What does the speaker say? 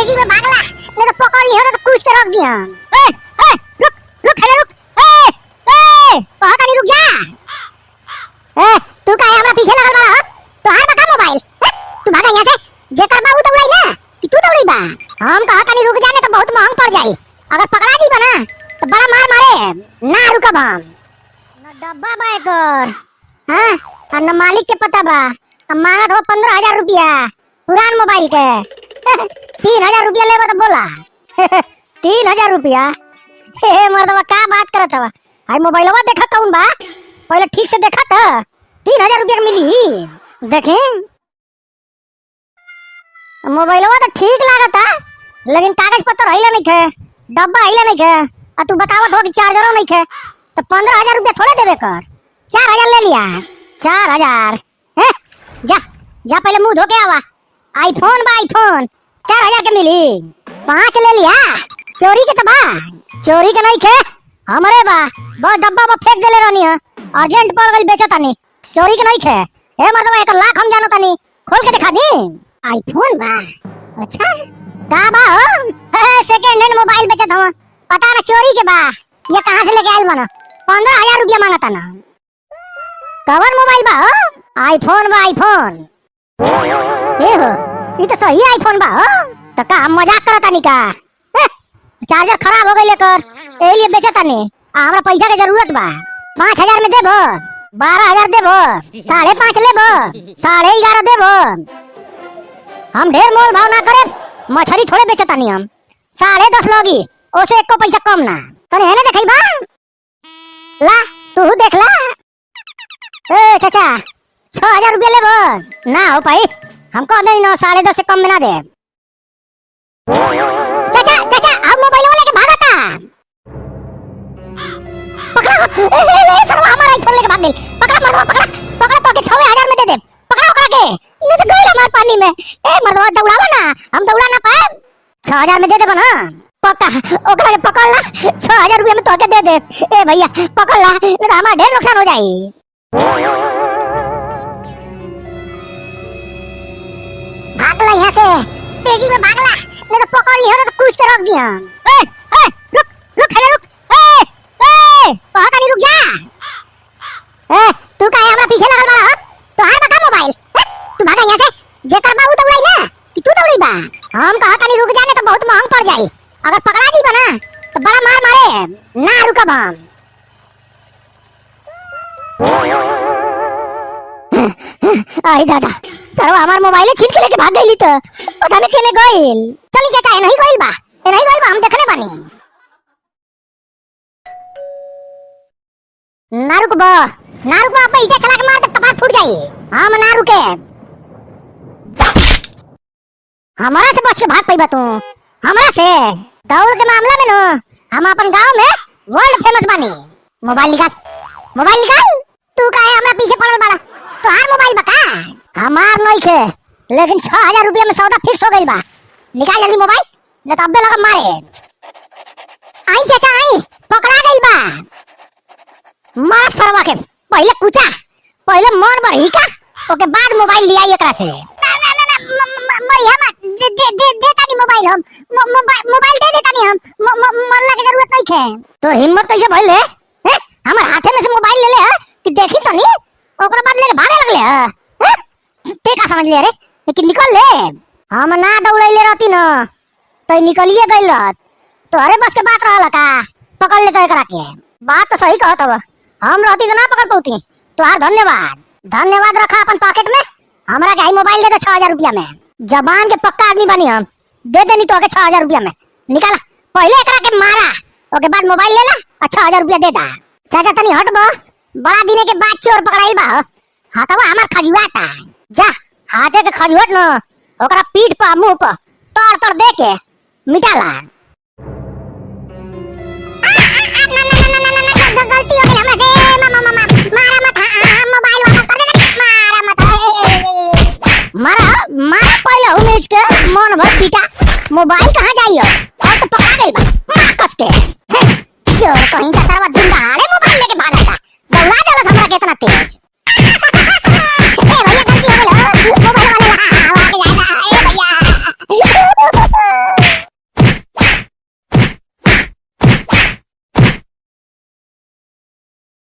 तेजी में भागला, नहीं तो पकड़ लियो तो कूच के रख दिया। ए ए रुक रुक है रुक। ए ए कहां तनी रुक जा। ए तू काहे हमरा पीछे लगल बा? तो हार बता मोबाइल। तू भागा यहां से। जेकर बा उ तो उड़ाई ना कि तू तो उड़ाई बा। हम कहा तनी रुक जाने तो बहुत महंग पड़ जाई। अगर पकड़ा दी बना तो बड़ा मार मारे ना रुकब हम। न डब्बा बा एकर। हां और न मालिक के पता बा। अब मांगत हो 15,000 रुपया पुरान मोबाइल के। 3,000 रुपया लेबो तो बोला। 3,000 रुपया हे मर्दवा का बात करत हवा। हाय मोबाइलवा देखा कौन बा पहले ठीक से देखा था। 3,000 रुपया मिली देखें। मोबाइलवा तो ठीक लागता लेकिन कागज पत्र हइला नहीं थे, डब्बा हइला नहीं थे। आ तू बतावत हो कि चार्जरो नहीं थे तो 15,000 रुपया थोड़े देबे कर। 4,000 ले लिया। 4,000 हैं? जा जा पहले मुंह धो के आवा। आईफोन बा आईफोन 4,000 के मिली। 5 ले लिया। चोरी के तो बा। चोरी के नहीं खे हमरे बा। बस डब्बा में फेंक देले रहनी है। अर्जेंट पड़ गई बेचतानी। चोरी के नहीं खे। ए मर्दवा 1 लाख हम जानतानी। खोल के दिखा दी। आईफोन बा। अच्छा का बा हो? सेकंड हैंड मोबाइल बेचत हूं। पता ना चोरी के बा ये कहां से लेके आइल बना। 15,000 रुपया मांगता ना। कवन मोबाइल बा हो? आईफोन बा आईफोन। ए हो ये तो सही आईफोन बा हो। तो का हम मजाक करतानी का? चार्जर खराब हो गई लेकर ए लिए बेचतानी। हमरा पैसा के जरूरत बा। 5,000 में देबो, 12,000 देबो, 5.5 लेबो, 11.5 देबो। हम ढेर मोल भाव ना करे। मछली थोड़े बेचतानी हम। 10.5 लोगी ओसे एको पैसा कम ना। तने हेने देखई बा ला तू देख ला। ए चाचा 6,000 रुपया लेबो ना हो पाई। हमको नहीं ना 10.5 से कम में ना दे। चाचा चाचा अब मोबाइल वाले के भागता। पकड़ा ले सरवा हमारा आईफोन लेके भाग गई। पकड़ा मर्दवा पकड़ा पकड़ा तो के 6,000 में दे दे। पकड़ा ओकरा के नहीं तो गई हमार पानी में। ए मर्दवा दौड़ावा ना हम दौड़ा ना पाए। 6,000 में दे देबो ना पक्का। ओकरा के पकड़ ला 6,000 रुपया में तोके दे दे। ए भैया पकड़ ला नहीं तो हमार ढेर नुकसान हो जाई। भागला यहाँ से तेजी में भागला नहीं तो पकड़ लियो तो कूच के रख दिया। ए ए रुक रुक है रुक। ए ए कहां तनी रुक जा। ए तू काहे हमरा पीछे लगल बा? तो हार बता मोबाइल। तू भागा यहाँ से। जेकर बा उ तो उड़ाई ना कि तू तो उड़ाई बा। हम कहा तनी रुक जाने तो बहुत महंग पड़ जाई। अगर पकड़ा दी बना तो बड़ा मार मारे ना रुकब हम। आई दादा सरवा हमार मोबाइल छीन के लेके भाग गईली। तो पता नहीं केने गइल। चली चाचा नहीं गइल बा हम देखने बानी। ना रुकबो अब ईटा चला के मार दे कपाट फूट जाई। हम ना रुके। हमारा से बच के भाग पईबा तू। हमरा से दौड़ के मामला में न हम अपन गांव में वर्ल्ड फेमस बानी। मोबाइल निकाल। तू काहे हमरा पीछे पड़ल बाड़ा? तो हार मोबाइल बता। हमार नहीं खे लेकिन 6,000 रुपया में सौदा फिक्स हो गई बा। निकाल जल्दी मोबाइल नहीं तो अब्बे लगा मारे। आई चाचा आई पकड़ा गई बा। मारा सरवा के पहले कुचा पहले मन बढ़ी का ओके बाद मोबाइल लिया एकरा से। ना मरिया मत दे तानी मोबाइल। हम मोबाइल दे देता नहीं। हम मरला के जरूरत नहीं खे। तो हिम्मत कैसे भइले हैं? हमर हाथे में से मोबाइल ले ले कि देखी तो नहीं ओकरा बाद लेके भागे लगले हैं। ते का समझ ले रे लेकिन निकल ले। हम ना दौड़ैले रहती न तो निकलिए गइल रहत। तो अरे बस के बात रहल का पकड़ ले तो एकरा के। बात तो सही कहत हव। हम रहती तो ना पकड़ पौती। तो यार धन्यवाद रखा अपन पॉकेट में। हमरा के मोबाइल दे दे 6,000 रुपया में। जबान के पक्का आदमी बनी हम। दे देनी तो के 6,000 रुपया में। निकाला पहले एकरा के मारा ओके बाद मोबाइल ले ला और 6,000 रुपया दे दा। चाचा तनी हटबो। बड़ा दिने के बाद चोर पकड़ाई बा। हाथवा हमार खजुआता। जा हाथे के खजुआत न ओकरा पीठ पर मुंह पर तोड़ दे के मिटा ला। गलती हो गई हमरा से। मारा मत मोबाइल वापस कर देना। मारा पहले उमेश के मन भर पीटा। मोबाइल कहां जाइयो और तो पकड़ा गई बा मार कस के। चोर कहीं का सरवा दिन दहाड़े मोबाइल लेके भागा था। दौड़ा देला हमरा के इतना तेज।